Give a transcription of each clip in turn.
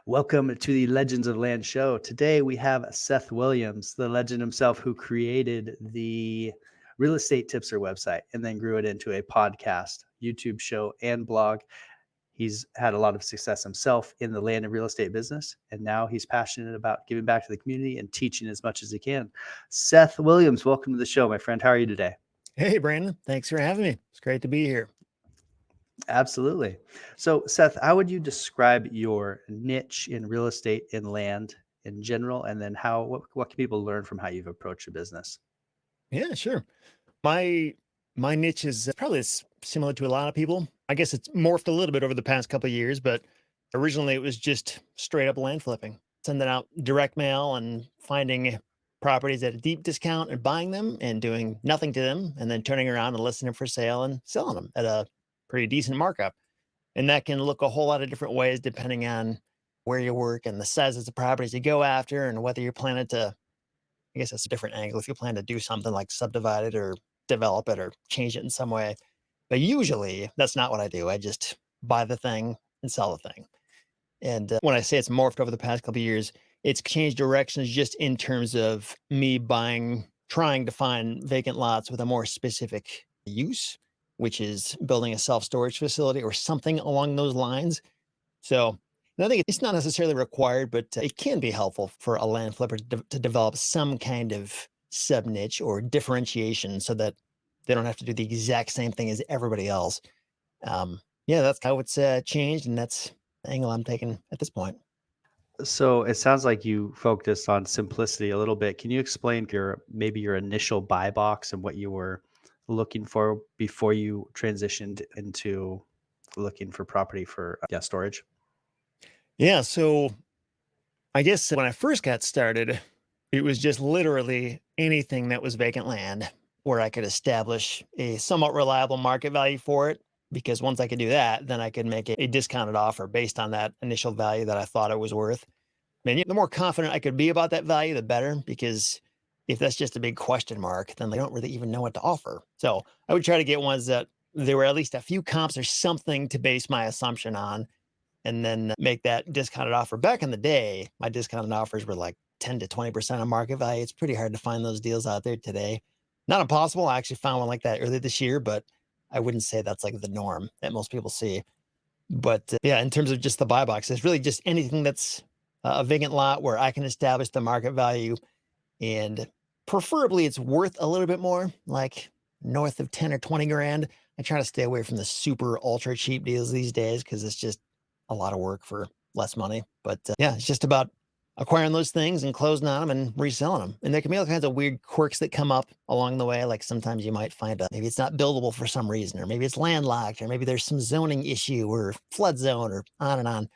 Welcome to the Legends of Land show. Today we have Seth Williams, the legend himself, who created the real estate tipster website and then grew it into a podcast, YouTube show, and blog. He's had a lot of success himself in the land and real estate business, and now he's passionate about giving back to the community and teaching as much as he can. Seth Williams, welcome to the show, my friend. How are you today? Hey, Brandon. Thanks for having me. It's great to be here. Absolutely. So, Seth, how would you describe your niche in real estate and land in general, and then what can people learn from how you've approached your business? Yeah, sure. My niche is probably similar to a lot of people. I guess it's morphed a little bit over the past couple of years, but originally it was just straight up land flipping, sending out direct mail and finding properties at a deep discount and buying them and doing nothing to them, and then turning around and listing them for sale and selling them at a pretty decent markup. And that can look a whole lot of different ways depending on where you work and the sizes of properties you go after and whether you're planning to, I guess that's a different angle. If you plan to do something like subdivide it or develop it or change it in some way. But usually that's not what I do. I just buy the thing and sell the thing. And when I say it's morphed over the past couple of years, it's changed directions just in terms of me trying to find vacant lots with a more specific use, which is building a self-storage facility or something along those lines. So and I think it's not necessarily required, but it can be helpful for a land flipper to develop some kind of sub niche or differentiation so that they don't have to do the exact same thing as everybody else. Yeah, that's how it's changed, and that's the angle I'm taking at this point. So it sounds like you focused on simplicity a little bit. Can you explain your initial buy box and what you were looking for before you transitioned into looking for property for storage? Yeah, so I guess when I first got started, it was just literally anything that was vacant land where I could establish a somewhat reliable market value for it. Because once I could do that, then I could make a discounted offer based on that initial value that I thought it was worth. Man, the more confident I could be about that value, the better. Because if that's just a big question mark, then they don't really even know what to offer. So I would try to get ones that there were at least a few comps or something to base my assumption on and then make that discounted offer. Back in the day, my discounted offers were like 10 to 20% of market value. It's pretty hard to find those deals out there today. Not impossible. I actually found one like that earlier this year, but I wouldn't say that's like the norm that most people see. But yeah, in terms of just the buy box, it's really just anything that's a vacant lot where I can establish the market value and preferably it's worth a little bit more, like north of 10 or 20 grand. I try to stay away from the super ultra cheap deals these days because it's just a lot of work for less money. But yeah, it's just about acquiring those things and closing on them and reselling them. And there can be all kinds of weird quirks that come up along the way. Like sometimes you might find maybe it's not buildable for some reason, or maybe it's landlocked, or maybe there's some zoning issue or flood zone or on and on.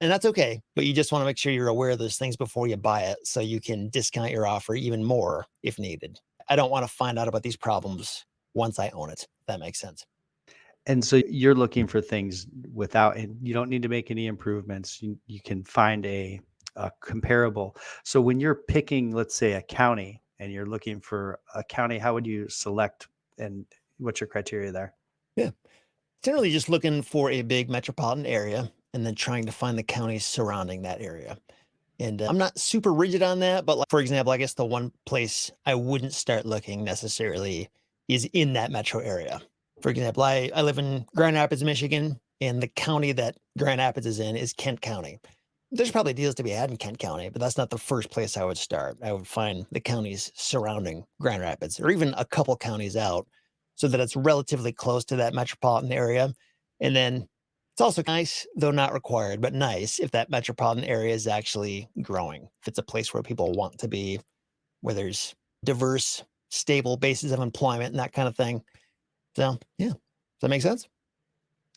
And that's okay. But you just want to make sure you're aware of those things before you buy it so you can discount your offer even more if needed. I don't want to find out about these problems once I own it. If that makes sense. And so you're looking for things and you don't need to make any improvements. You can find a comparable. So when you're picking, let's say, a county and you're looking for a county, how would you select and what's your criteria there? Yeah. Generally just looking for a big metropolitan area and then trying to find the counties surrounding that area. And I'm not super rigid on that, but like, for example, I guess the one place I wouldn't start looking necessarily is in that metro area. For example, I live in Grand Rapids, Michigan, and the county that Grand Rapids is in is Kent County. There's probably deals to be had in Kent County, but that's not the first place I would start. I would find the counties surrounding Grand Rapids or even a couple counties out so that it's relatively close to that metropolitan area. And then it's also nice, though not required, but nice if that metropolitan area is actually growing. If it's a place where people want to be, where there's diverse, stable bases of employment and that kind of thing. So, yeah. Does that make sense?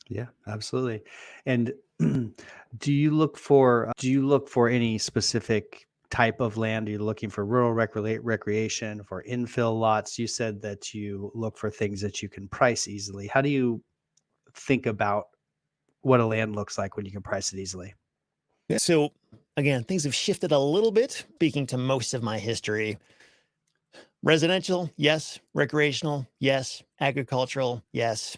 Yeah, absolutely. And do you look for any specific type of land? Are you looking for rural recreation, for infill lots? You said that you look for things that you can price easily. How do you think about what a land looks like when you can price it easily? Yeah. So, again, things have shifted a little bit, speaking to most of my history. Residential, yes. Recreational, yes. Agricultural, yes.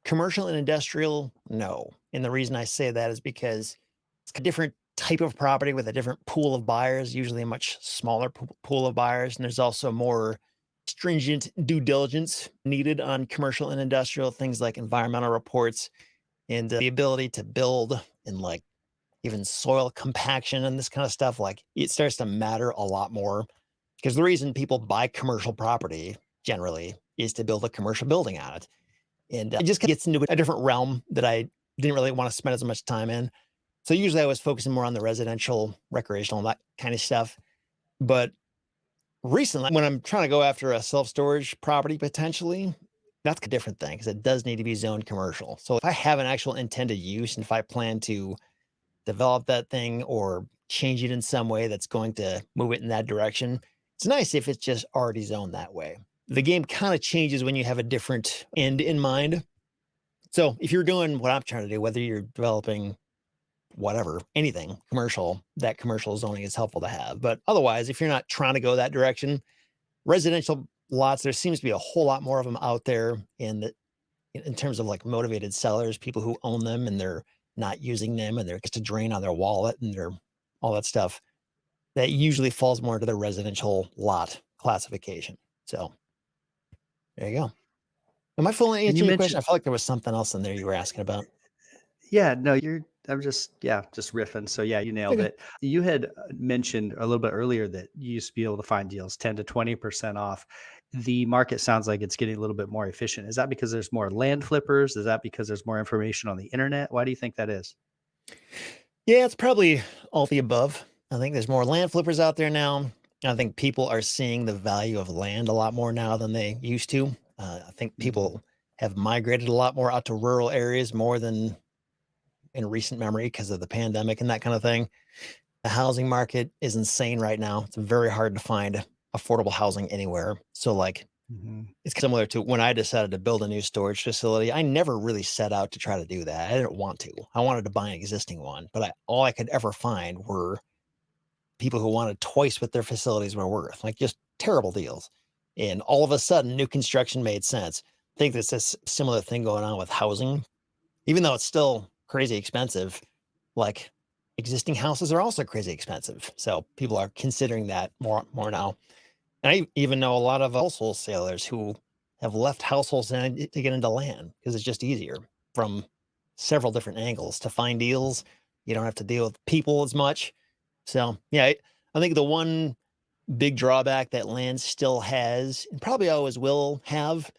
Commercial and industrial, no. And the reason I say that is because it's different type of property with a different pool of buyers, usually a much smaller pool of buyers. And there's also more stringent due diligence needed on commercial and industrial things like environmental reports and the ability to build and like even soil compaction and this kind of stuff. Like it starts to matter a lot more because the reason people buy commercial property generally is to build a commercial building on it. And it just gets into a different realm that I didn't really want to spend as much time in. So usually I was focusing more on the residential, recreational, that kind of stuff. But recently, when I'm trying to go after a self-storage property potentially, that's a different thing because it does need to be zoned commercial. So if I have an actual intended use and if I plan to develop that thing or change it in some way that's going to move it in that direction, it's nice if it's just already zoned that way. The game kind of changes when you have a different end in mind. So if you're doing what I'm trying to do, whether you're developing whatever, anything commercial, that commercial zoning is helpful to have. But otherwise, if you're not trying to go that direction, residential lots, there seems to be a whole lot more of them out there in terms of like motivated sellers, people who own them and they're not using them and they're just a drain on their wallet and they're all that stuff. That usually falls more into the residential lot classification. So there you go. Am I fully And you answering your question? mentioned, I felt like there was something else in there you were asking about. yeah, no, I'm just, yeah, just riffing. So yeah, you nailed Okay. it. You had mentioned a little bit earlier that you used to be able to find deals 10 to 20% off. The market sounds like it's getting a little bit more efficient. Is that because there's more land flippers? Is that because there's more information on the internet? Why do you think that is? Yeah, it's probably all the above. I think there's more land flippers out there now. I think people are seeing the value of land a lot more now than they used to. I think Mhm. people have migrated a lot more out to rural areas more than in recent memory because of the pandemic and that kind of thing. The housing market is insane right now. It's very hard to find affordable housing anywhere. So, like, Mhm. it's similar to when I decided to build a new storage facility. I never really set out to try to do that. I didn't want to. I wanted to buy an existing one, but all I could ever find were people who wanted twice what their facilities were worth, like just terrible deals. And all of a sudden, new construction made sense. I think there's this similar thing going on with housing, even though it's still crazy expensive. Like existing houses are also crazy expensive, so people are considering that more now. And I even know a lot of wholesalers who have left households to get into land because it's just easier from several different angles to find deals. You don't have to deal with people as much. So, yeah, I think the one big drawback that land still has, and probably always will have,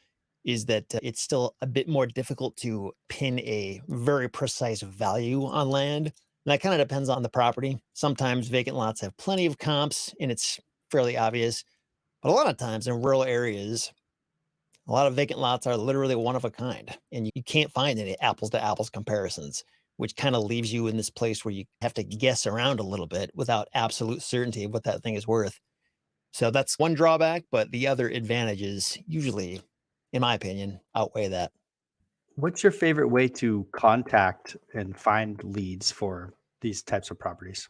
is that it's still a bit more difficult to pin a very precise value on land. And that kind of depends on the property. Sometimes vacant lots have plenty of comps and it's fairly obvious. But a lot of times in rural areas, a lot of vacant lots are literally one of a kind, and you can't find any apples to apples comparisons, which kind of leaves you in this place where you have to guess around a little bit without absolute certainty of what that thing is worth. So that's one drawback, but the other advantages usually, in my opinion, outweigh that. What's your favorite way to contact and find leads for these types of properties?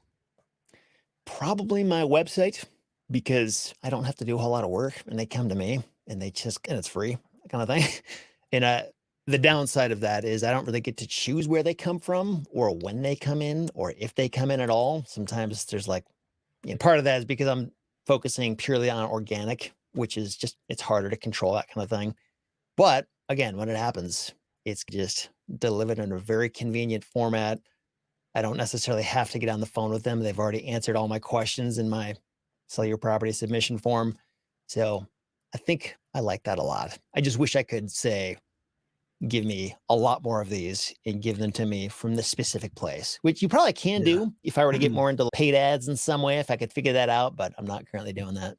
Probably my website because I don't have to do a whole lot of work and they come to me and and it's free kind of thing. And the downside of that is I don't really get to choose where they come from or when they come in or if they come in at all. Sometimes there's like, part of that is because I'm focusing purely on organic, which is just, it's harder to control that kind of thing. But again, when it happens, it's just delivered in a very convenient format. I don't necessarily have to get on the phone with them. They've already answered all my questions in my sell your property submission form. So I think I like that a lot. I just wish I could say, give me a lot more of these and give them to me from this specific place, which you probably can Yeah. do if I were to get more into paid ads in some way, if I could figure that out, but I'm not currently doing that.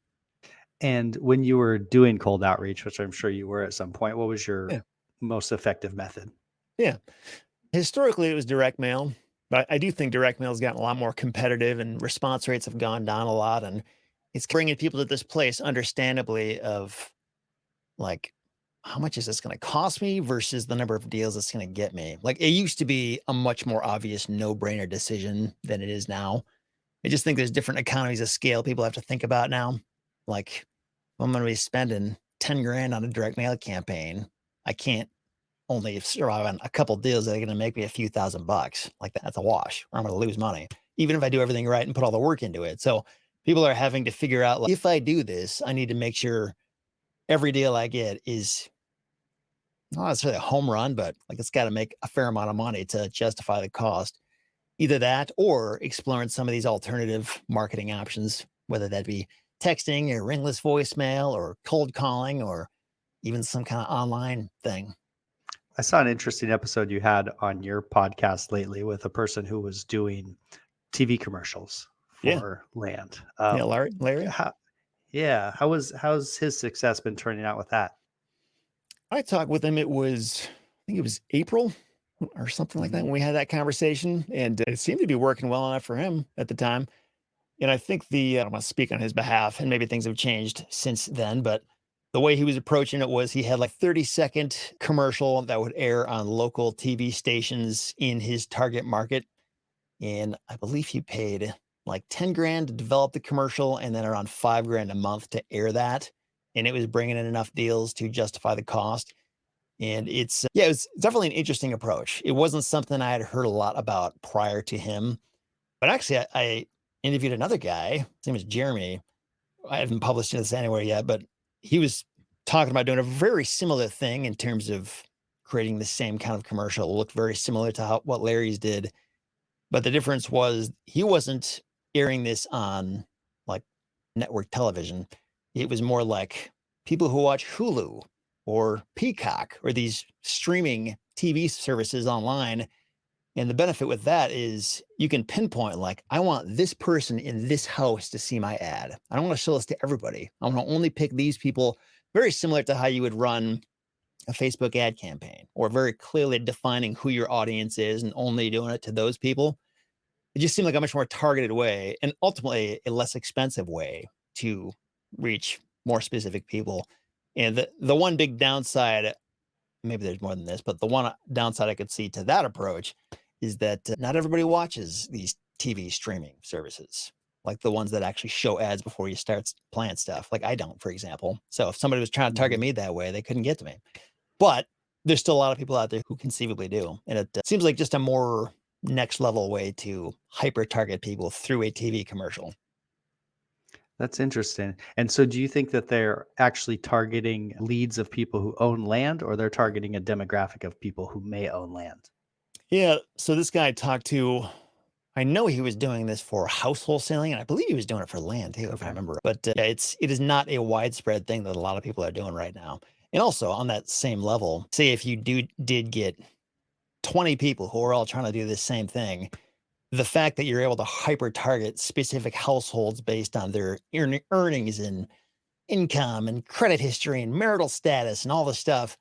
And when you were doing cold outreach, which I'm sure you were at some point, what was your Yeah. most effective method? Yeah. Historically, it was direct mail, but I do think direct mail has gotten a lot more competitive and response rates have gone down a lot. And it's bringing people to this place, understandably, of like, how much is this going to cost me versus the number of deals it's going to get me? Like, it used to be a much more obvious no brainer decision than it is now. I just think there's different economies of scale people have to think about now. Like, if I'm going to be spending 10 grand on a direct mail campaign, I can't only survive on a couple deals that are going to make me a few $1,000. Like that's a wash, or I'm going to lose money. even if I do everything right and put all the work into it. So people are having to figure out, like, if I do this, I need to make sure every deal I get is not necessarily a home run, but like it's got to make a fair amount of money to justify the cost. Either that or exploring some of these alternative marketing options, whether that be texting or ringless voicemail or cold calling or even some kind of online thing. I saw an interesting episode you had on your podcast lately with a person who was doing TV commercials Yeah. for land. Yeah. Larry. How, yeah, how's his success been turning out with that? I talked with him. I think it was April or something like that Mhm. when we had that conversation. And it seemed to be working well enough for him at the time. And I think I don't want to speak on his behalf, and maybe things have changed since then, but the way he was approaching it was he had like 30-second commercial that would air on local TV stations in his target market. And I believe he paid like 10 grand to develop the commercial and then around 5 grand a month to air that. And it was bringing in enough deals to justify the cost. And yeah, it was definitely an interesting approach. It wasn't something I had heard a lot about prior to him. But actually, I interviewed another guy. His name is Jeremy. I haven't published this anywhere yet, but he was talking about doing a very similar thing in terms of creating the same kind of commercial. It looked very similar to what Larry's did. But the difference was he wasn't airing this on like network television. It was more like people who watch Hulu or Peacock or these streaming TV services online. And the benefit with that is you can pinpoint, like, I want this person in this house to see my ad. I don't want to show this to everybody. I want to only pick these people, very similar to how you would run a Facebook ad campaign, or very clearly defining who your audience is and only doing it to those people. It just seemed like a much more targeted way and ultimately a less expensive way to reach more specific people. And the one big downside, maybe there's more than this, but the one downside I could see to that approach is that not everybody watches these TV streaming services, like the ones that actually show ads before you start playing stuff. Like I don't, for example. So if somebody was trying to target Mhm. me that way, they couldn't get to me. But there's still a lot of people out there who conceivably do. And it seems like just a more next level way to hyper target people through a TV commercial. That's interesting. And so do you think that they're actually targeting leads of people who own land, or they're targeting a demographic of people who may own land? Yeah. So this guy I talked to, I know he was doing this for house wholesaling, and I believe he was doing it for land too, if I Okay. remember. But it is not a widespread thing that a lot of people are doing right now. And also on that same level, say if you did get 20 people who are all trying to do the same thing, the fact that you're able to hyper target specific households based on their earnings and income and credit history and marital status and all this stuff,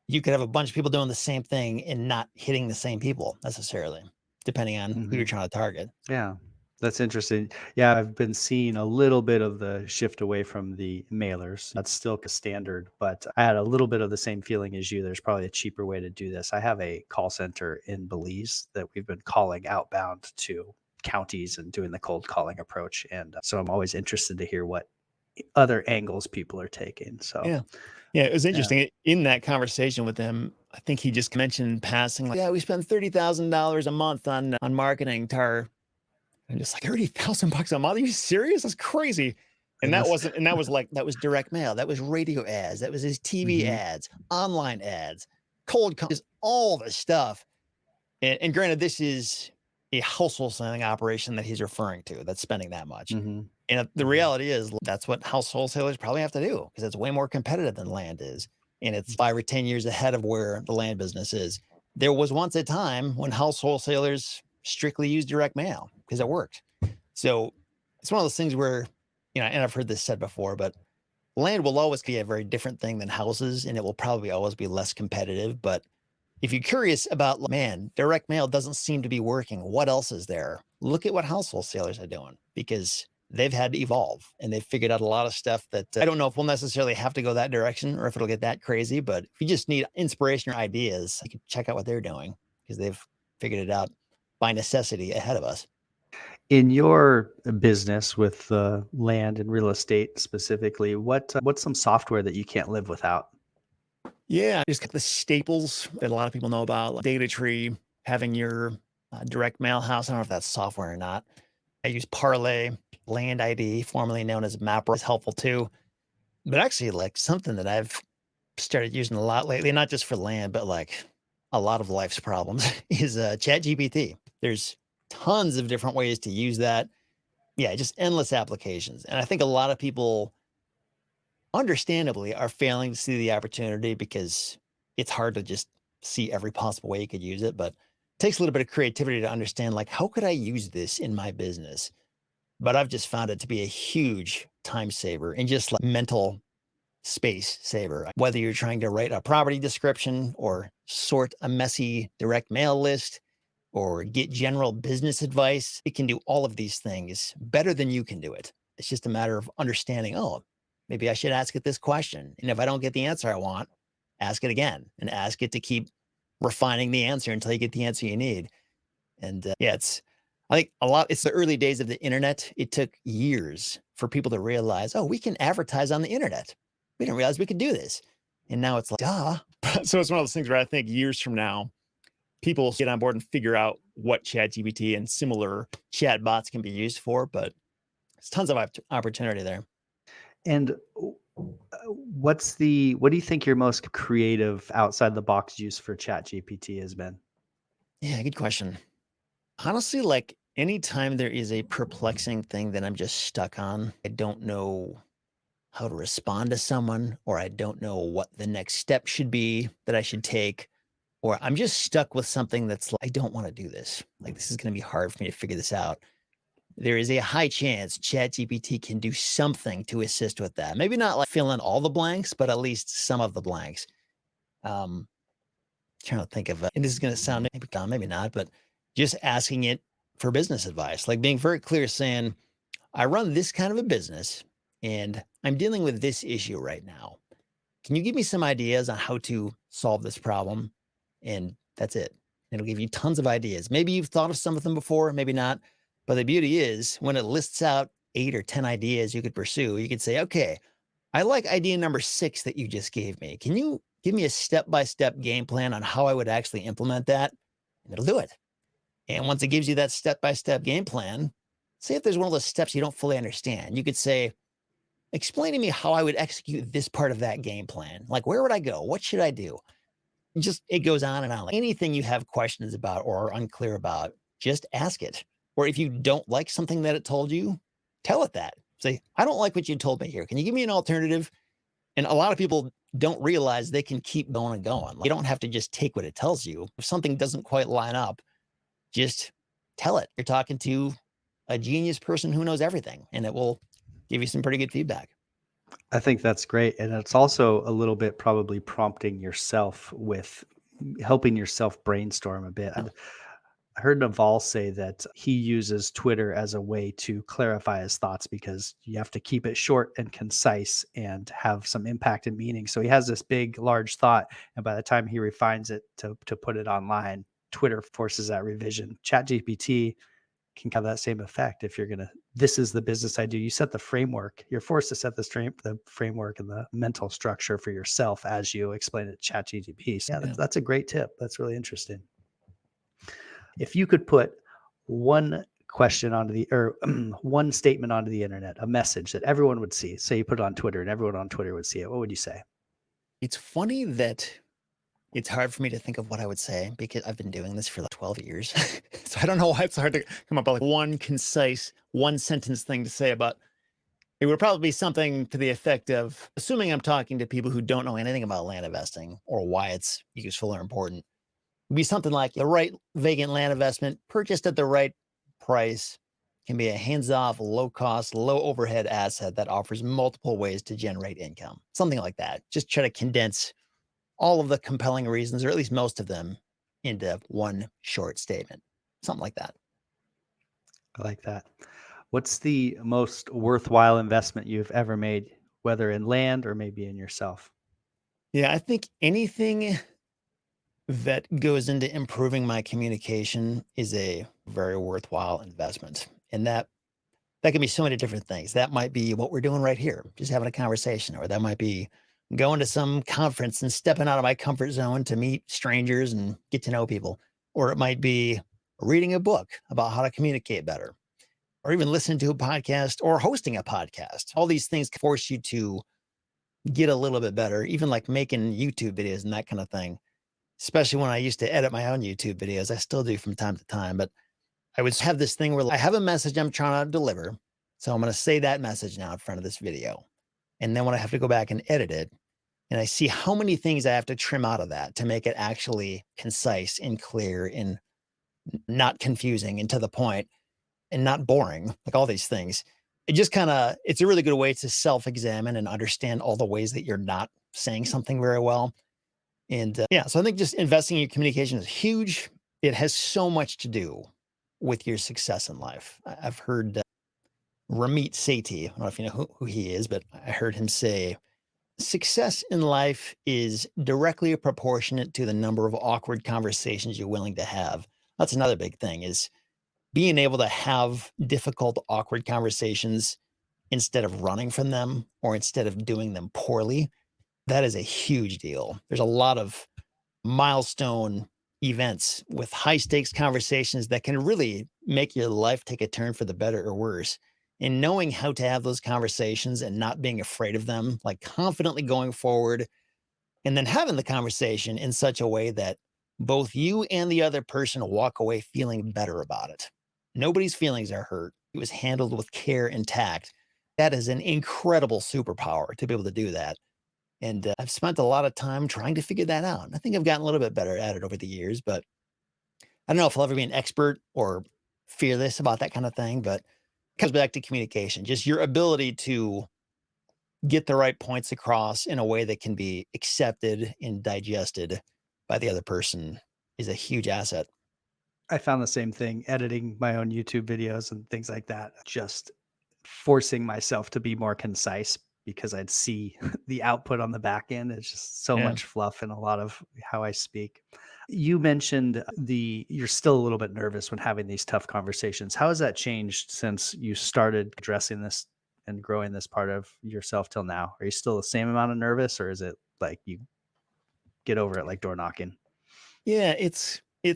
you could have a bunch of people doing the same thing and not hitting the same people necessarily, depending on who you're Mhm. trying to target. Yeah, that's interesting. Yeah, I've been seeing a little bit of the shift away from the mailers. That's still standard, but I had a little bit of the same feeling as you. There's probably a cheaper way to do this. I have a call center in Belize that we've been calling outbound to counties and doing the cold calling approach. And so I'm always interested to hear what other angles people are taking. So, Yeah. Yeah, it was yeah. interesting. In that conversation with him, I think he just mentioned in passing, like, yeah, we spend $30,000 a month on marketing to our, and just like $30,000 a month. Are you serious? That's crazy. And And that that's, wasn't, and that was like, that was direct mail. That was radio ads. That was his TV Mhm. ads, online ads, cold calls, all the stuff. And granted, this is a household selling operation that he's referring to that's spending that much. Mhm. And the Mhm. reality is that's what house wholesalers probably have to do because it's way more competitive than land is. And it's 5 or 10 years ahead of where the land business is. There was once a time when house wholesalers strictly used direct mail because it worked. So it's one of those things where, and I've heard this said before, but land will always be a very different thing than houses, and it will probably always be less competitive. But if you're curious about, like, man, direct mail doesn't seem to be working, what else is there? Look at what house wholesalers are doing because they've had to evolve and they've figured out a lot of stuff that I don't know if we'll necessarily have to go that direction or if it'll get that crazy. But if you just need inspiration or ideas, you can check out what they're doing because they've figured it out by necessity ahead of us. In your business with land and real estate specifically, what's some software that you can't live without? Yeah, just got the staples that a lot of people know about, like data tree, having your direct mail house. I don't know if that's software or not. I use Parlay, Land ID, formerly known as Mapper, is helpful too. But actually, like something that I've started using a lot lately, not just for land, but like a lot of life's problems, is ChatGPT. There's tons of different ways to use that. Yeah, just endless applications. And I think a lot of people, understandably, are failing to see the opportunity because it's hard to just see every possible way you could use it. But it takes a little bit of creativity to understand, like, how could I use this in my business? But I've just found it to be a huge time saver and just like mental space saver. Whether you're trying to write a property description or sort a messy direct mail list or get general business advice, it can do all of these things better than you can do it. It's just a matter of understanding, oh, maybe I should ask it this question. And if I don't get the answer I want, ask it again and ask it to keep refining the answer until you get the answer you need. And yeah, I think it's the early days of the internet. It took years for people to realize, oh, we can advertise on the internet. We didn't realize we could do this. And now it's like, duh. So it's one of those things where I think years from now, people get on board and figure out what ChatGPT and similar chat bots can be used for. But there's tons of opportunity there. And what do you think your most creative outside the box use for ChatGPT has been? Yeah, good question. Honestly, like anytime there is a perplexing thing that I'm just stuck on, I don't know how to respond to someone, or I don't know what the next step should be that I should take, or I'm just stuck with something that's like, I don't want to do this. Like, this is going to be hard for me to figure this out. There is a high chance ChatGPT can do something to assist with that. Maybe not like fill in all the blanks, but at least some of the blanks. Um, Trying to think of, and this is going to sound maybe dumb, maybe not, but just asking it for business advice, like being very clear, saying, I run this kind of a business and I'm dealing with this issue right now. Can you give me some ideas on how to solve this problem? And that's it. It'll give you tons of ideas. Maybe you've thought of some of them before, maybe not. But the beauty is when it lists out 8 or 10 ideas you could pursue, you could say, okay, I like idea number 6 that you just gave me. Can you give me a step-by-step game plan on how I would actually implement that? And it'll do it. And once it gives you that step-by-step game plan, say if there's one of those steps you don't fully understand, you could say, explain to me how I would execute this part of that game plan. Like, where would I go? What should I do? Just, it goes on and on. Like anything you have questions about or are unclear about, just ask it. Or if you don't like something that it told you, tell it that. Say, I don't like what you told me here. Can you give me an alternative? And a lot of people don't realize they can keep going and going. Like, you don't have to just take what it tells you. If something doesn't quite line up, just tell it. You're talking to a genius person who knows everything, and it will give you some pretty good feedback. I think that's great. And it's also a little bit probably prompting yourself with helping yourself brainstorm a bit. Yeah. I heard Naval say that he uses Twitter as a way to clarify his thoughts because you have to keep it short and concise and have some impact and meaning. So he has this big, large thought. And by the time he refines it to put it online, Twitter forces that revision. ChatGPT can have that same effect. If you're going to, this is the business I do, you set the framework, you're forced to set the framework and the mental structure for yourself as you explain it to ChatGPT. So yeah, that's a great tip. That's really interesting. If you could put one question onto one statement onto the internet, a message that everyone would see, say you put it on Twitter and everyone on Twitter would see it, what would you say? It's funny that it's hard for me to think of what I would say because I've been doing this for like 12 years. So I don't know why it's hard to come up with like one concise, one sentence thing to say about. It would probably be something to the effect of, assuming I'm talking to people who don't know anything about land investing or why it's useful or important, would be something like the right vacant land investment purchased at the right price can be a hands-off, low-cost, low-overhead asset that offers multiple ways to generate income. Something like that. Just try to condense all of the compelling reasons, or at least most of them, into one short statement. Something like that. I like that. What's the most worthwhile investment you've ever made, whether in land or maybe in yourself? Yeah, I think anything that goes into improving my communication is a very worthwhile investment. And that can be so many different things. That might be what we're doing right here, just having a conversation, or that might be going to some conference and stepping out of my comfort zone to meet strangers and get to know people. Or it might be reading a book about how to communicate better. or even listening to a podcast or hosting a podcast. All these things force you to get a little bit better, even like making YouTube videos and that kind of thing. Especially when I used to edit my own YouTube videos. I still do from time to time, but I would have this thing where I have a message I'm trying to deliver. So I'm going to say that message now in front of this video. And then when I have to go back and edit it, and I see how many things I have to trim out of that to make it actually concise and clear and not confusing and to the point and not boring, like all these things. It just kind of, it's a really good way to self-examine and understand all the ways that you're not saying something very well. And yeah, so I think just investing in your communication is huge. It has so much to do with your success in life. I've heard Ramit Sethi, I don't know if you know who he is, but I heard him say, success in life is directly proportionate to the number of awkward conversations you're willing to have. That's another big thing, is being able to have difficult, awkward conversations instead of running from them or instead of doing them poorly. That is a huge deal. There's a lot of milestone events with high stakes conversations that can really make your life take a turn for the better or worse. And knowing how to have those conversations and not being afraid of them, like confidently going forward and then having the conversation in such a way that both you and the other person walk away feeling better about it. Nobody's feelings are hurt. It was handled with care and tact. That is an incredible superpower to be able to do that. And I've spent a lot of time trying to figure that out. I think I've gotten a little bit better at it over the years, but I don't know if I'll ever be an expert or fearless about that kind of thing. But it comes back to communication, just your ability to get the right points across in a way that can be accepted and digested by the other person is a huge asset. I found the same thing editing my own YouTube videos and things like that, just forcing myself to be more concise because I'd see the output on the back end. It's just so Yeah. much fluff in a lot of how I speak. You mentioned you're still a little bit nervous when having these tough conversations. How has that changed since you started addressing this and growing this part of yourself till now? Are you still the same amount of nervous, or is it like you get over it like door knocking? Yeah, I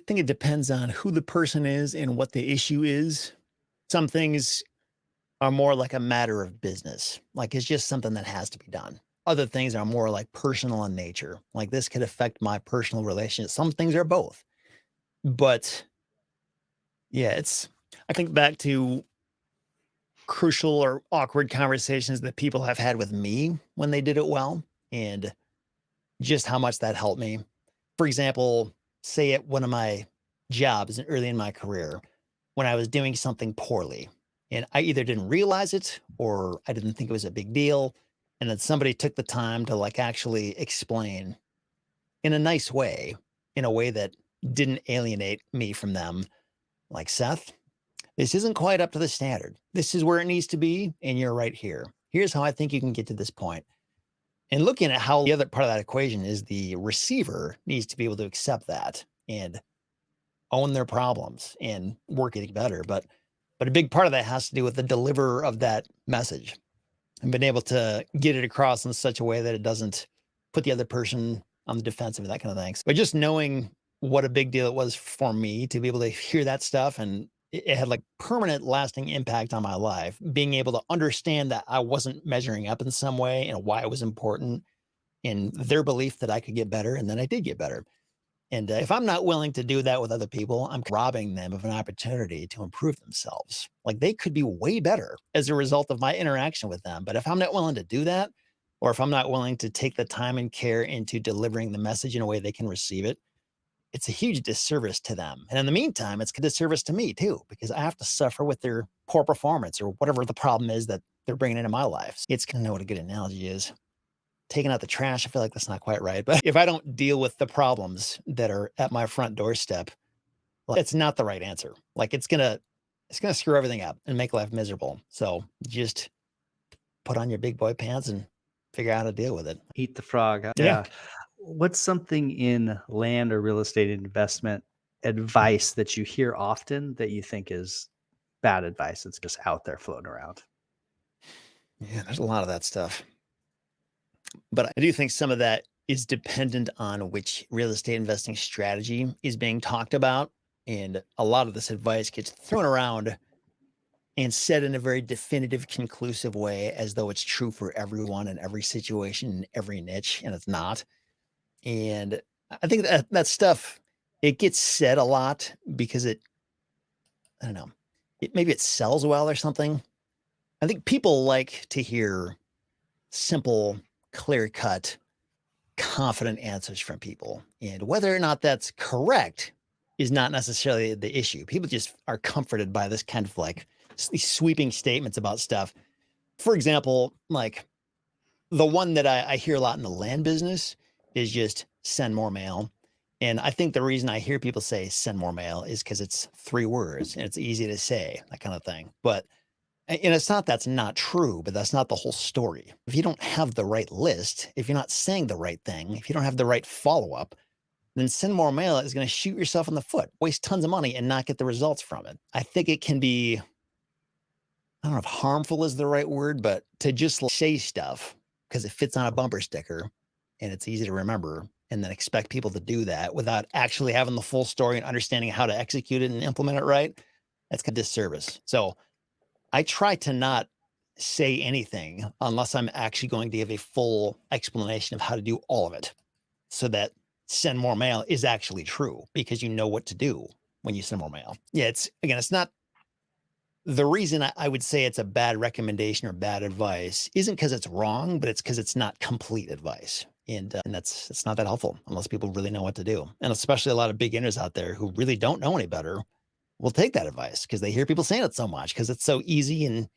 think it depends on who the person is and what the issue is. Some things are more like a matter of business. Like it's just something that has to be done. Other things are more like personal in nature. Like this could affect my personal relationship. Some things are both. But yeah, I think back to crucial or awkward conversations that people have had with me when they did it well and just how much that helped me. For example, say at one of my jobs early in my career, when I was doing something poorly and I either didn't realize it or I didn't think it was a big deal. And then somebody took the time to like actually explain in a nice way, in a way that didn't alienate me from them. Like, Seth, this isn't quite up to the standard. This is where it needs to be. And you're right here. Here's how I think you can get to this point. And looking at how the other part of that equation is the receiver needs to be able to accept that and own their problems and work getting better. But a big part of that has to do with the deliverer of that message and being able to get it across in such a way that it doesn't put the other person on the defensive and that kind of thing. But just knowing what a big deal it was for me to be able to hear that stuff, and it had like permanent lasting impact on my life, being able to understand that I wasn't measuring up in some way and why it was important and their belief that I could get better. And then I did get better. And if I'm not willing to do that with other people, I'm robbing them of an opportunity to improve themselves. Like they could be way better as a result of my interaction with them. But if I'm not willing to do that, or if I'm not willing to take the time and care into delivering the message in a way they can receive it, it's a huge disservice to them. And in the meantime, it's a disservice to me too, because I have to suffer with their poor performance or whatever the problem is that they're bringing into my life. It's going to know what a good analogy is. Taking out the trash, I feel like that's not quite right. But if I don't deal with the problems that are at my front doorstep, like, it's not the right answer. Like it's gonna screw everything up and make life miserable. So just put on your big boy pants and figure out how to deal with it. Eat the frog. Yeah. Yeah. What's something in land or real estate investment advice that you hear often that you think is bad advice? It's just out there floating around. Yeah, there's a lot of that stuff. But I do think some of that is dependent on which real estate investing strategy is being talked about. And a lot of this advice gets thrown around and said in a very definitive, conclusive way, as though it's true for everyone in every situation, in every niche, and it's not. And I think that stuff, it gets said a lot because I don't know, maybe it sells well or something. I think people like to hear simple, clear cut, confident answers from people. And whether or not that's correct is not necessarily the issue. People just are comforted by this kind of like these sweeping statements about stuff. For example, like the one that I hear a lot in the land business is just send more mail. And I think the reason I hear people say send more mail is because it's 3 words and it's easy to say, that kind of thing. But and it's not that's not true, but that's not the whole story. If you don't have the right list, if you're not saying the right thing, if you don't have the right follow up, then send more mail is going to shoot yourself in the foot, waste tons of money and not get the results from it. I think it can be, I don't know if harmful is the right word, but to just say stuff because it fits on a bumper sticker and it's easy to remember and then expect people to do that without actually having the full story and understanding how to execute it and implement it right, that's a disservice. So I try to not say anything unless I'm actually going to give a full explanation of how to do all of it so that send more mail is actually true because you know what to do when you send more mail. Yeah, it's not the reason I would say it's a bad recommendation or bad advice isn't because it's wrong, but it's because it's not complete advice. And it's not that helpful unless people really know what to do. And especially a lot of beginners out there who really don't know any better will take that advice because they hear people saying it so much because it's so easy and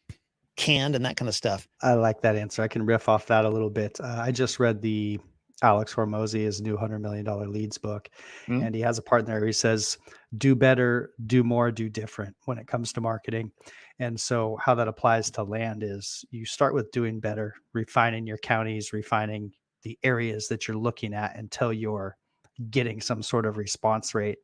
canned and that kind of stuff. I like that answer. I can riff off that a little bit. I just read the Alex Hormozy, his new $100 million leads book, Mm, and he has a part in there. He says, "Do better, do more, do different" when it comes to marketing. And so, how that applies to land is you start with doing better, refining your counties, refining the areas that you're looking at until you're getting some sort of response rate.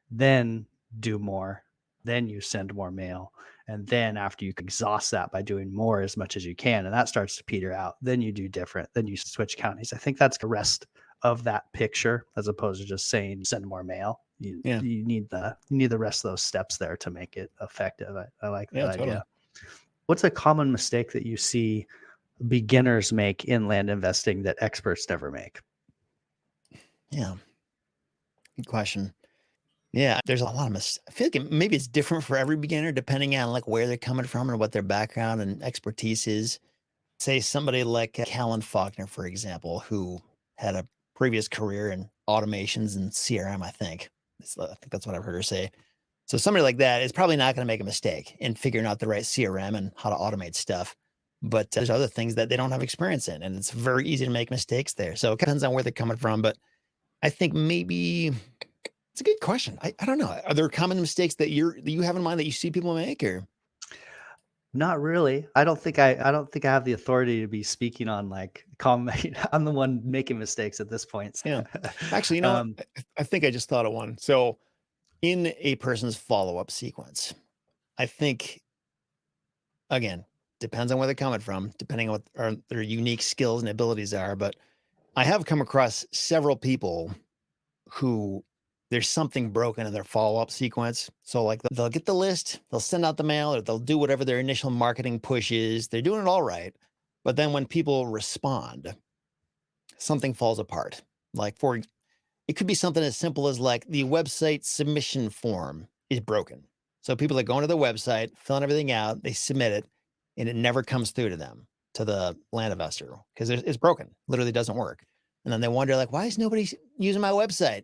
Then do more. Then you send more mail. And then after you exhaust that by doing more as much as you can, and that starts to peter out, then you do different. Then you switch counties. I think that's the rest of that picture as opposed to just saying send more mail. You, yeah. you need the rest of those steps there to make it effective. I like Yeah, that totally. idea. What's a common mistake that you see beginners make in land investing that experts never make? Yeah. Good question. Yeah. There's a lot of I feel like maybe it's different for every beginner depending on like where they're coming from and what their background and expertise is. Say somebody like Callan Faulkner, for example, who had a previous career in automations and CRM, I think. I think that's what I've heard her say. So somebody like that is probably not going to make a mistake in figuring out the right CRM and how to automate stuff. But there's other things that they don't have experience in, and it's very easy to make mistakes there. So it depends on where they're coming from. But I think maybe it's a good question. I don't know. Are there common mistakes that you have in mind that you see people make, or Not really. I don't think I have the authority to be speaking on like comment. I'm the one making mistakes at this point. yeah? Actually, you know what? um, I think I just thought of one. So in a person's follow-up sequence, I think again depends on where they're coming from, depending on what their unique skills and abilities are. But I have come across several people who there's something broken in their follow-up sequence. So like they'll get the list, they'll send out the mail, or they'll do whatever their initial marketing push is. They're doing it all right. But then when people respond, something falls apart. Like it could be something as simple as like the website submission form is broken. So people are going to the website, filling everything out, they submit it, and it never comes through to them, to the land investor, because it's broken. Literally doesn't work. And then they wonder, like, why is nobody using my website?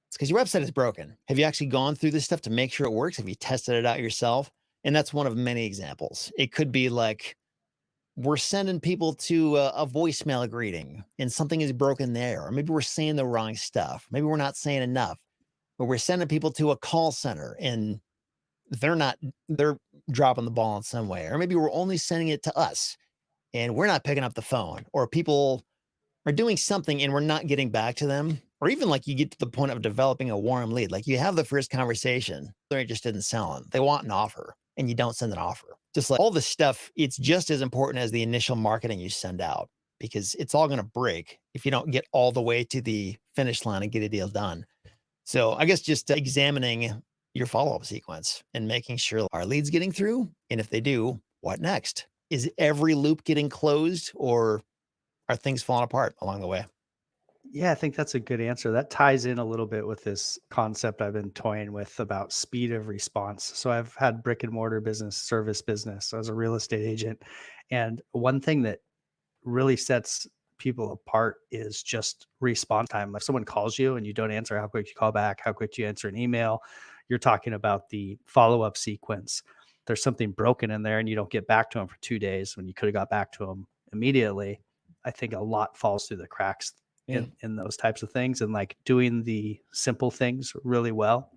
It's because your website is broken. Have you actually gone through this stuff to make sure it works? Have you tested it out yourself? And that's one of many examples. It could be like we're sending people to a voicemail greeting and something is broken there. Or maybe we're saying the wrong stuff. Maybe we're not saying enough, but we're sending people to a call center and they're dropping the ball in some way. Or maybe we're only sending it to us and we're not picking up the phone, or people are doing something and we're not getting back to them. Or even like you get to the point of developing a warm lead. Like you have the first conversation, they're interested in selling. They want an offer and you don't send an offer. Just like all this stuff, it's just as important as the initial marketing you send out because it's all going to break if you don't get all the way to the finish line and get a deal done. So I guess just examining your follow-up sequence and making sure our leads getting through. And if they do, what next? Is every loop getting closed, or are things falling apart along the way? Yeah, I think that's a good answer. That ties in a little bit with this concept I've been toying with about speed of response. So I've had brick and mortar business, service business as a real estate agent. And one thing that really sets people apart is just response time. If someone calls you and you don't answer, how quick you call back, how quick you answer an email. You're talking about the follow-up sequence. There's something broken in there and you don't get back to them for 2 days when you could have got back to them immediately. I think a lot falls through the cracks Yeah. in those types of things. And like doing the simple things really well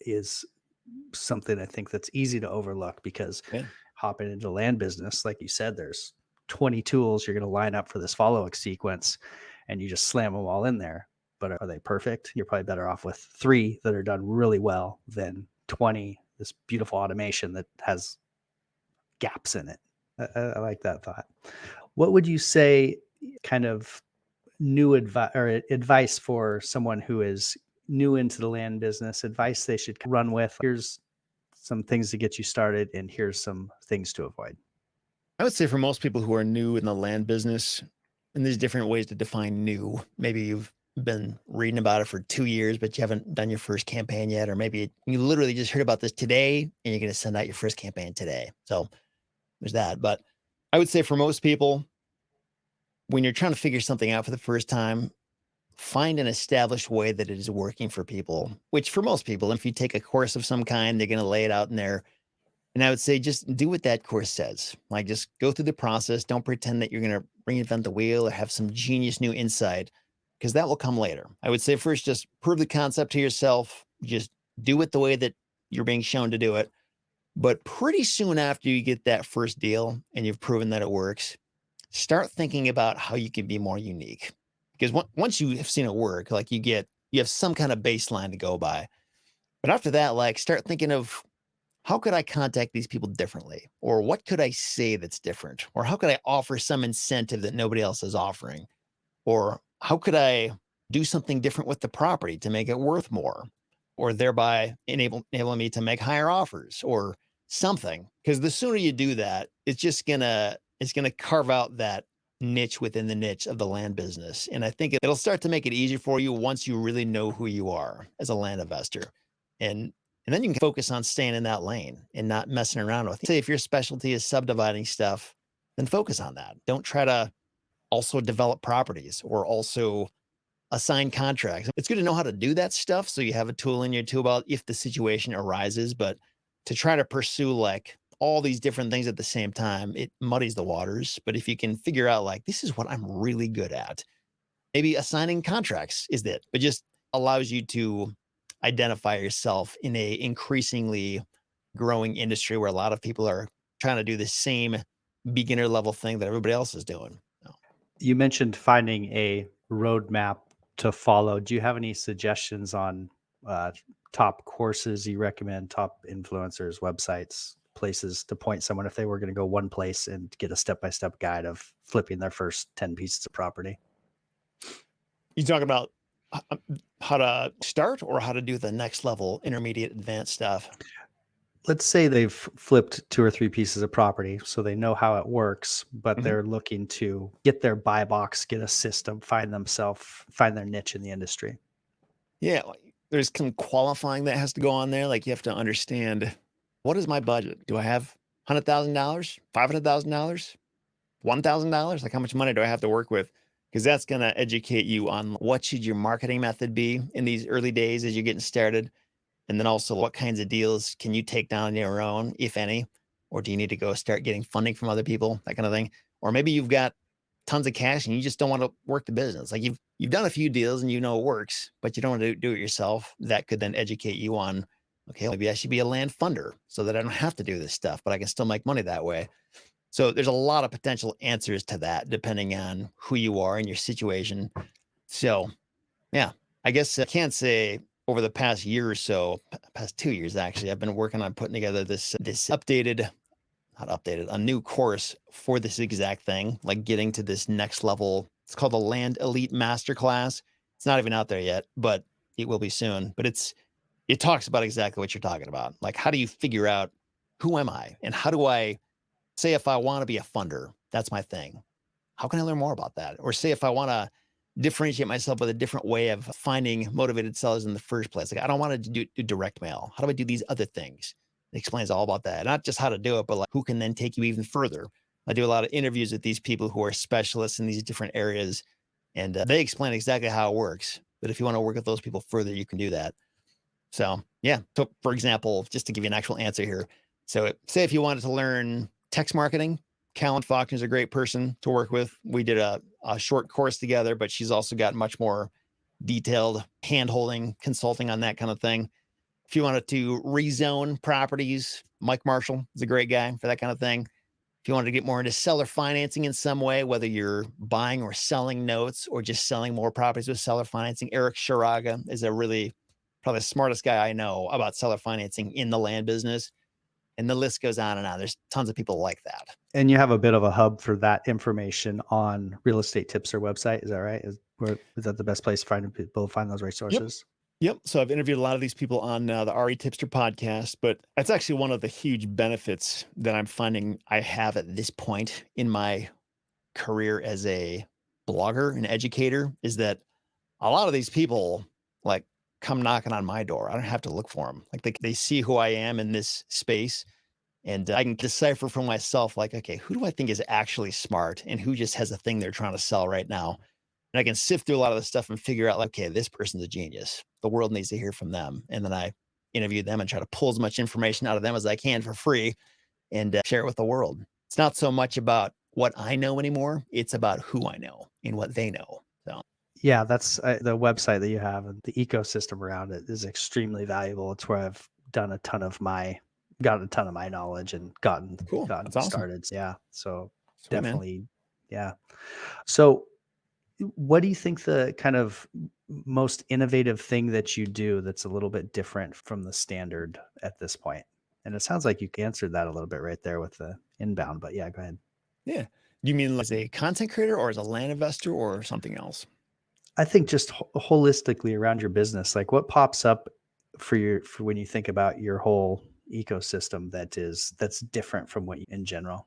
is something I think that's easy to overlook, because Yeah. hopping into land business, like you said, there's 20 tools you're going to line up for this follow-up sequence and you just slam them all in there. But are they perfect? You're probably better off with 3 that are done really well than 20, this beautiful automation that has gaps in it. I like that thought. What would you say kind of new advice or advice for someone who is new into the land business, advice they should run with? Here's some things to get you started, and here's some things to avoid. I would say for most people who are new in the land business, and there's different ways to define new. Maybe you've been reading about it for 2 years, but you haven't done your first campaign yet, or maybe you literally just heard about this today and you're going to send out your first campaign today. So there's that. But I would say for most people, when you're trying to figure something out for the first time, find an established way that it is working for people, which for most people, if you take a course of some kind, they're going to lay it out in there. And I would say just do what that course says. Like just go through the process. Don't pretend that you're going to reinvent the wheel or have some genius new insight, because that will come later. I would say first, just prove the concept to yourself. Just do it the way that you're being shown to do it. But pretty soon after you get that first deal and you've proven that it works, start thinking about how you can be more unique. Because once you have seen it work, like you have some kind of baseline to go by. But after that, like start thinking of, how could I contact these people differently? Or what could I say that's different? Or how could I offer some incentive that nobody else is offering? Or how could I do something different with the property to make it worth more? Or thereby enabling me to make higher offers or something. Because the sooner you do that, it's gonna carve out that niche within the niche of the land business. And I think it'll start to make it easier for you once you really know who you are as a land investor. And and then you can focus on staying in that lane and not messing around with it. Say if your specialty is subdividing stuff, then focus on that. Don't try to also develop properties or also assign contracts. It's good to know how to do that stuff so you have a tool in your tool belt if the situation arises, but to try to pursue like all these different things at the same time, it muddies the waters. But if you can figure out like this is what I'm really good at, maybe assigning contracts is it, but just allows you to identify yourself in a increasingly growing industry where a lot of people are trying to do the same beginner level thing that everybody else is doing. So, You mentioned finding a roadmap to follow. Do you have any suggestions on uh, top courses you recommend, top influencers, websites, places to point someone if they were going to go one place and get a step-by-step guide of flipping their first 10 pieces of property? you talk about how to start or how to do the next level, intermediate, advanced stuff. Let's say they've flipped 2 or 3 pieces of property, so they know how it works, but Mhm. they're looking to get their buy box, get a system, find their niche in the industry. Yeah, like, there's some qualifying that has to go on there. Like you have to understand, what is my budget? Do I have $100,000, $500,000, $1,000? Like how much money do I have to work with? Because that's going to educate you on what should your marketing method be in these early days as you're getting started. And then also what kinds of deals can you take down on your own, if any? Or do you need to go start getting funding from other people, that kind of thing? Or maybe you've got tons of cash and you just don't want to work the business. Like you've done a few deals and you know it works, but you don't want to do it yourself. That could then educate you on, okay, maybe I should be a land funder so that I don't have to do this stuff, but I can still make money that way. So there's a lot of potential answers to that depending on who you are and your situation. So yeah, I guess I can't say over the past year or so, past 2 years actually, I've been working on putting together this updated, not updated, a new course for this exact thing, like getting to this next level. It's called the Land Elite Masterclass. It's not even out there yet, but it will be soon. But it's it talks about exactly what you're talking about. Like, how do you figure out who am I? And how do I say if I want to be a funder, that's my thing. How can I learn more about that? Or say if I want to differentiate myself with a different way of finding motivated sellers in the first place. Like, I don't want to do direct mail. How do I do these other things? It explains all about that. Not just how to do it, but like who can then take you even further. I do a lot of interviews with these people who are specialists in these different areas, and they explain exactly how it works. But if you want to work with those people further, you can do that. So yeah. So for example, just to give you an actual answer here. So say if you wanted to learn text marketing, Callan Faulkner is a great person to work with. We did a short course together, but she's also got much more detailed hand-holding, consulting on that kind of thing. If you wanted to rezone properties, Mike Marshall is a great guy for that kind of thing. If you wanted to get more into seller financing in some way, whether you're buying or selling notes or just selling more properties with seller financing, Eric Sharaga is probably the smartest guy I know about seller financing in the land business. And the list goes on and on. There's tons of people like that. And you have a bit of a hub for that information on Real Estate Tipster website. Is that right? Is that the best place to find people find those resources? Yep. So I've interviewed a lot of these people on the RE Tipster podcast, but it's actually one of the huge benefits that I'm finding I have at this point in my career as a blogger and educator is that a lot of these people like come knocking on my door. I don't have to look for them. Like they see who I am in this space, and I can decipher for myself, like, okay, who do I think is actually smart and who just has a thing they're trying to sell right now? And I can sift through a lot of the stuff and figure out, like, okay, this person's a genius. The world needs to hear from them. And then I interview them and try to pull as much information out of them as I can for free and share it with the world. It's not so much about what I know anymore. It's about who I know and what they know. So Yeah, that's the website that you have, and the ecosystem around it is extremely valuable. It's where I've gotten a ton of my knowledge and cool. gotten That's awesome. started. Yeah, so Sweet, man. definitely, yeah. So, what do you think the kind of most innovative thing that you do that's a little bit different from the standard at this point? And it sounds like you answered that a little bit right there with the inbound, but yeah, go ahead. Yeah. Do you mean as a content creator or as a land investor or something else? I think just holistically around your business, like what pops up for when you think about your whole ecosystem that's different from what you, in general.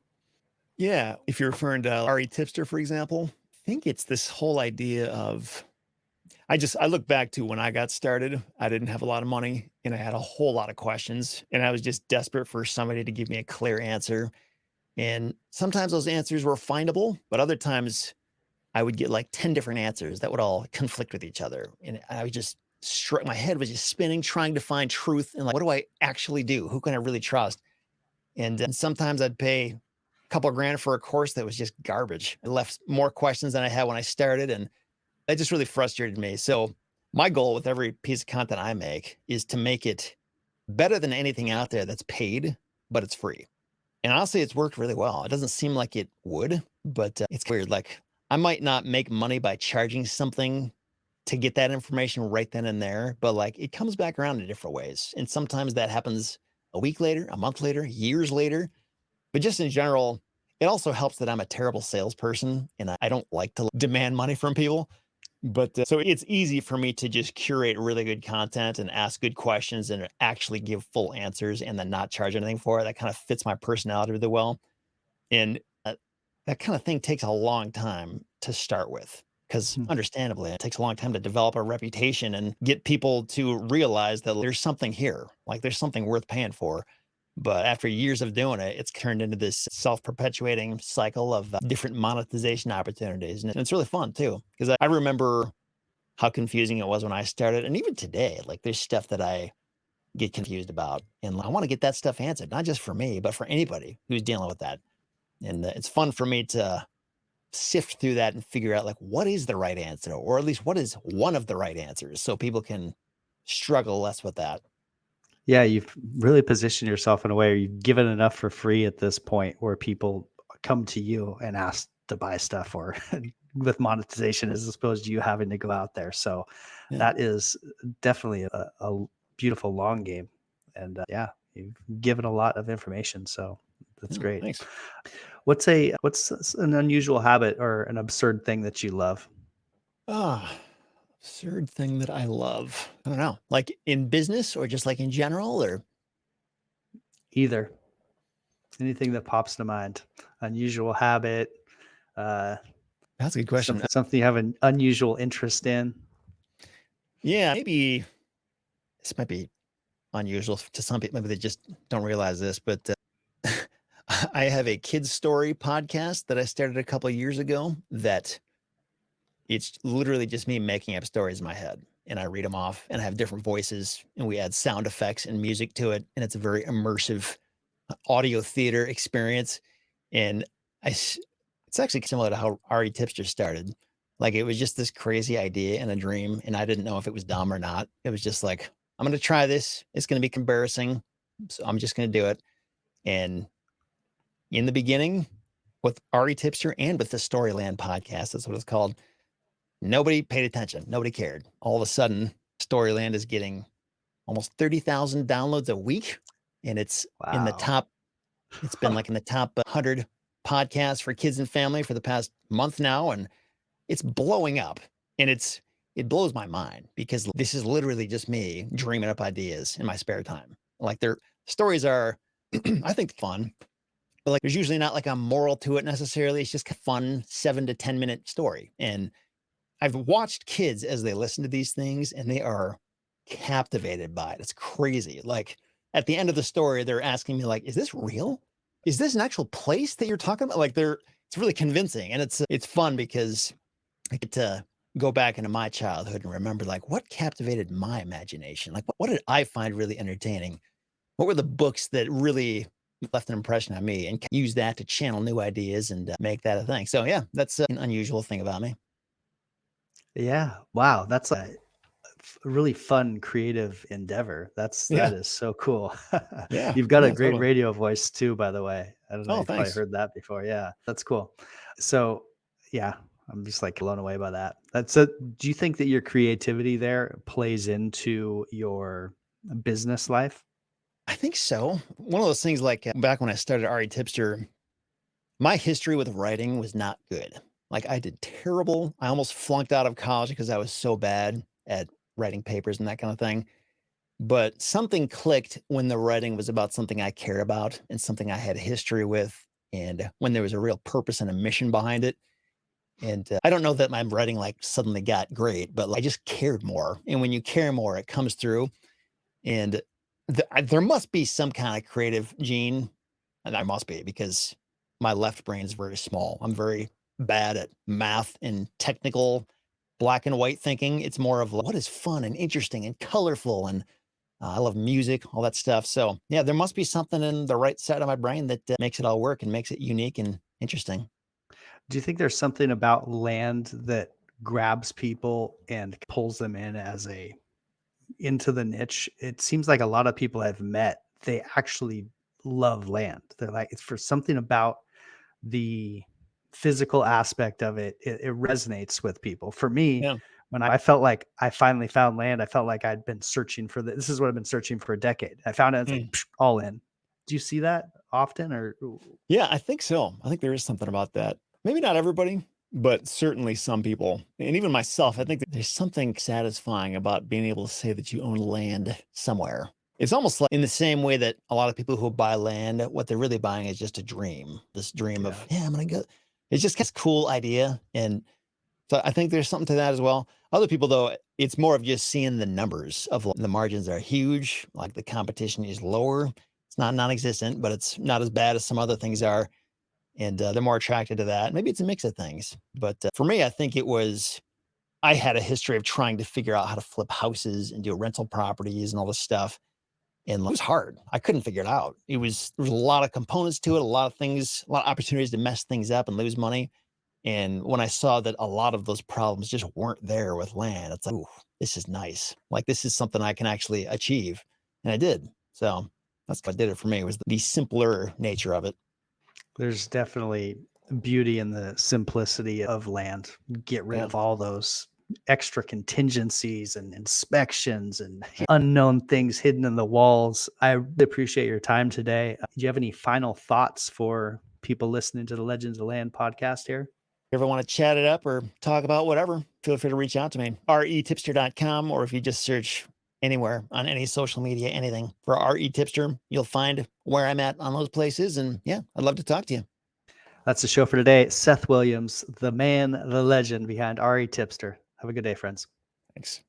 Yeah. If you're referring to RE Tipster, for example, I think it's this whole idea of I look back to when I got started, I didn't have a lot of money and I had a whole lot of questions and I was just desperate for somebody to give me a clear answer. And sometimes those answers were findable, but other times I would get like 10 different answers that would all conflict with each other. And I was just my head was just spinning, trying to find truth and like, what do I actually do? Who can I really trust? And sometimes I'd pay a couple of grand for a course that was just garbage. It left more questions than I had when I started. And that just really frustrated me. So my goal with every piece of content I make is to make it better than anything out there that's paid, but it's free. And honestly, it's worked really well. It doesn't seem like it would, but it's weird. Like I might not make money by charging something to get that information right then and there, but like it comes back around in different ways. And sometimes that happens a week later, a month later, years later. But just in general, it also helps that I'm a terrible salesperson and I don't like to demand money from people. But so it's easy for me to just curate really good content and ask good questions and actually give full answers and then not charge anything for it. That kind of fits my personality really well. And that kind of thing takes a long time to start with because Hmm. understandably, it takes a long time to develop a reputation and get people to realize that there's something here, like there's something worth paying for. But after years of doing it, it's turned into this self-perpetuating cycle of different monetization opportunities. And it's really fun too, because I remember how confusing it was when I started. And even today, like there's stuff that I get confused about. And I want to get that stuff answered, not just for me, but for anybody who's dealing with that. And it's fun for me to sift through that and figure out like what is the right answer, or at least what is one of the right answers so people can struggle less with that. Yeah, you've really positioned yourself in a way where you've given enough for free at this point where people come to you and ask to buy stuff or with monetization as opposed to you having to go out there. So Yeah. that is definitely a beautiful long game. And yeah, you've given a lot of information. So that's Yeah, great. thanks. What's an unusual habit or an absurd thing that you love? Ah. Absurd thing that I love. I don't know. Like in business or just like in general or Either. Anything that pops to mind. Unusual habit, uh, that's a good question. something you have an unusual interest in. Yeah, maybe this might be unusual to some people. Maybe they just don't realize this, but I have a kids story podcast that I started a couple of years ago that it's literally just me making up stories in my head and I read them off and I have different voices and we add sound effects and music to it. And it's a very immersive audio theater experience. And it's actually similar to how Ari Tipster started. Like it was just this crazy idea and a dream. And I didn't know if it was dumb or not. It was just like, I'm going to try this. It's going to be embarrassing. So I'm just going to do it. And in the beginning, with Ari Tipster and with the Storyland podcast, that's what it's called. Nobody paid attention. Nobody cared. All of a sudden, Storyland is getting almost 30,000 downloads a week. And it's in the Wow. top, it's been like in the top 100 podcasts for kids and family for the past month now. And it's blowing up. And it blows my mind because this is literally just me dreaming up ideas in my spare time. Like their stories are, I think, fun. But like there's usually not like a moral to it necessarily. It's just a fun 7 to 10 minute story. And I've watched kids as they listen to these things and they are captivated by it. It's crazy. Like at the end of the story, they're asking me like, is this real? Is this an actual place that you're talking about? Like it's really convincing and it's fun because I get to go back into my childhood and remember like what captivated my imagination? Like what did I find really entertaining? What were the books that really left an impression on me and use that to channel new ideas and make that a thing. So yeah, that's an unusual thing about me. Yeah. Wow. That's a really fun, creative endeavor. That Yeah. is so cool. Yeah. You've got a Yeah. great Totally. radio voice too, by the way. I don't know. Oh, You've probably thanks. heard that before. Yeah. That's cool. So, yeah, I'm just like blown away by that. That's a, do you think that your creativity there plays into your business life? I think so. One of those things like back when I started RE Tipster, my history with writing was not good. Like I did terrible. I almost flunked out of college because I was so bad at writing papers and that kind of thing. But something clicked when the writing was about something I cared about and something I had a history with. And when there was a real purpose and a mission behind it. And I don't know that my writing like suddenly got great, but I just cared more. And when you care more, it comes through. And there must be some kind of creative gene, and there must be because my left brain is very small. I'm very bad at math and technical black and white thinking. It's more of what is fun and interesting and colorful. And I love music, all that stuff. So, yeah, there must be something in the right side of my brain that makes it all work and makes it unique and interesting. Do you think there's something about land that grabs people and pulls them in as a into the niche? It seems like a lot of people I've met, they actually love land. They're like, it's for something about the physical aspect of it, it resonates with people. For me, Yeah. when I felt like I finally found land, I felt like I'd been searching for this is what I've been searching for a decade. I found it, it's like Mm. psh, all in. Do you see that often or Yeah, I think so. I think there is something about that. Maybe not everybody, but certainly some people. And even myself, I think that there's something satisfying about being able to say that you own land somewhere. It's almost like in the same way that a lot of people who buy land, what they're really buying is just a dream. This dream yeah. of, yeah, I'm going to go. It's just this cool idea. And so I think there's something to that as well. Other people, though, it's more of just seeing the numbers of the margins are huge, like the competition is lower. It's not non-existent, but it's not as bad as some other things are, and they're more attracted to that. Maybe it's a mix of things, but for me, I think it was I had a history of trying to figure out how to flip houses and do rental properties and all this stuff, and it was hard. I couldn't figure it out. There was a lot of components to it, a lot of things, a lot of opportunities to mess things up and lose money. And when I saw that a lot of those problems just weren't there with land, it's like, ooh, this is nice. Like this is something I can actually achieve. And I did. So that's what did it for me was the simpler nature of it. There's definitely beauty in the simplicity of land. Get rid Yeah. of all those extra contingencies and inspections and unknown things hidden in the walls. I really appreciate your time today. Do you have any final thoughts for people listening to the Legends of Land podcast here? you ever want to chat it up or talk about whatever, feel free to reach out to me. retipster.com, or if you just search anywhere on any social media, anything for RE Tipster, you'll find where I'm at on those places. And yeah, I'd love to talk to you. That's the show for today. Seth Williams, the man, the legend behind RE Tipster. Have a good day, friends. Thanks.